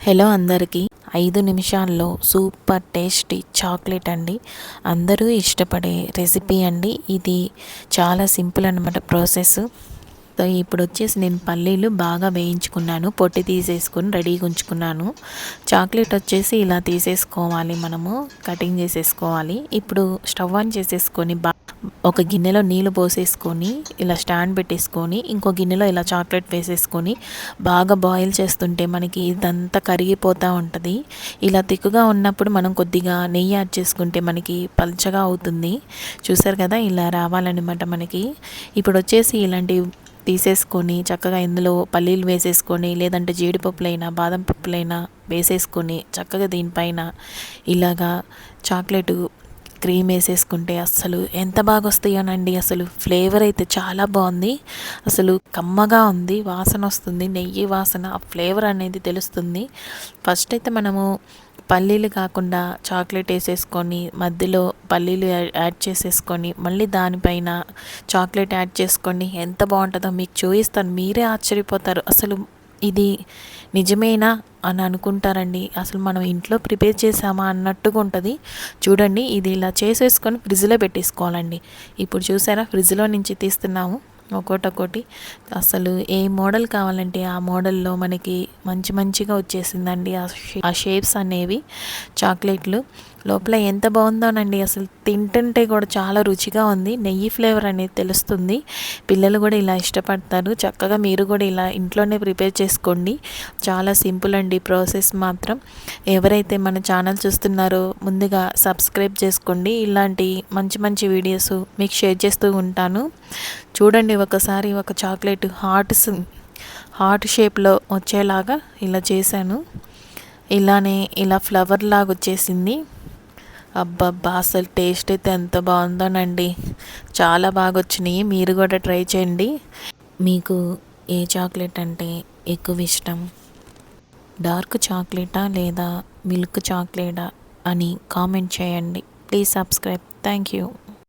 Hello అందరికీ 5 నిమిషాల్లో super tasty chocolate అండి. అందరూ ఇష్టపడే రెసిపీ అండి. ఇది చాలా సింపుల్ అన్నమాట ప్రాసెస్. ఇప్పుడు వచ్చేసి నేను పల్లీలు బాగా వేయించుకున్నాను, పొట్టు తీసేసుకొని రెడీగా ఉంచుకున్నాను. చాక్లెట్ వచ్చేసి ఇలా తీసేసుకోవాలి, మనము కటింగ్ చేసేసుకోవాలి. ఇప్పుడు స్టవ్ ఆన్ చేసేసుకొని ఒక గిన్నెలో నీళ్ళు పోసేసుకొని ఇలా స్టాండ్ పెట్టేసుకొని ఇంకో గిన్నెలో ఇలా చాక్లెట్ వేసేసుకొని బాగా బాయిల్ చేస్తుంటే మనకి ఇదంతా కరిగిపోతూ ఉంటుంది. ఇలా తిక్కుగా ఉన్నప్పుడు మనం కొద్దిగా నెయ్యి యాడ్ చేసుకుంటే మనకి పల్చగా అవుతుంది. చూసారు కదా, ఇలా రావాలన్నమాట మనకి. ఇప్పుడు వచ్చేసి ఇలాంటి తీసేసుకొని చక్కగా ఇందులో పల్లీలు వేసేసుకొని, లేదంటే జీడిపప్పులైనా బాదం పప్పులైనా వేసేసుకొని చక్కగా దీనిపైన ఇలాగా చాక్లెట్ క్రీమ్ వేసేసుకుంటే అస్సలు ఎంత బాగా వస్తాయోనండి. అసలు ఫ్లేవర్ అయితే చాలా బాగుంది, అసలు కమ్మగా ఉంది, వాసన వస్తుంది, నెయ్యి వాసన, ఆ ఫ్లేవర్ అనేది తెలుస్తుంది. ఫస్ట్ అయితే మనము పల్లీలు కాకుండా చాక్లెట్ వేసేసుకొని మధ్యలో పల్లీలు యాడ్ చేసేసుకొని మళ్ళీ దానిపైన చాక్లెట్ యాడ్ చేసుకోండి. ఎంత బాగుంటుందో మీకు చూపిస్తాను, మీరే ఆశ్చర్యపోతారు. అసలు ఇది నిజమేనా అని అనుకుంటారండి. అసలు మనం ఇంట్లో ప్రిపేర్ చేసామా అన్నట్టుగా ఉంటుంది. చూడండి, ఇది ఇలా చేసేసుకొని ఫ్రిడ్జ్లో పెట్టేసుకోవాలండి. ఇప్పుడు చూసారా, ఫ్రిడ్జ్లో నుంచి తీస్తున్నాము ఒక్కొక్కటి. అసలు ఏ మోడల్ కావాలంటే ఆ మోడల్లో మనకి మంచిగా వచ్చేసిందండి ఆ షేప్స్ అనేవి. చాక్లెట్లు లోపల ఎంత బాగుందోనండి, అసలు తింటుంటే కూడా చాలా రుచిగా ఉంది. నెయ్యి ఫ్లేవర్ అనేది తెలుస్తుంది. పిల్లలు కూడా ఇలా ఇష్టపడతారు. చక్కగా మీరు కూడా ఇలా ఇంట్లోనే ప్రిపేర్ చేసుకోండి. చాలా సింపుల్ అండి ప్రాసెస్ మాత్రం. ఎవరైతే మన ఛానల్ చూస్తున్నారో ముందుగా సబ్స్క్రైబ్ చేసుకోండి. ఇలాంటి మంచి వీడియోస్ మీకు షేర్ చేస్తూ ఉంటాను. చూడండి, ఒకసారి ఒక చాక్లెట్ హార్ట్ షేప్లో వచ్చేలాగా ఇలా చేశాను. ఇలానే ఇలా ఫ్లవర్ లాగా వచ్చేసింది. అబ్బబ్బా, అసలు టేస్ట్ అయితే ఎంత బాగుందోనండి, చాలా బాగా వచ్చినాయి. మీరు కూడా ట్రై చేయండి. మీకు ఏ చాక్లెట్ అంటే ఎక్కువ ఇష్టం? డార్క్ చాక్లెటా లేదా మిల్క్ చాక్లెటా అని కామెంట్ చేయండి. Please subscribe. Thank you.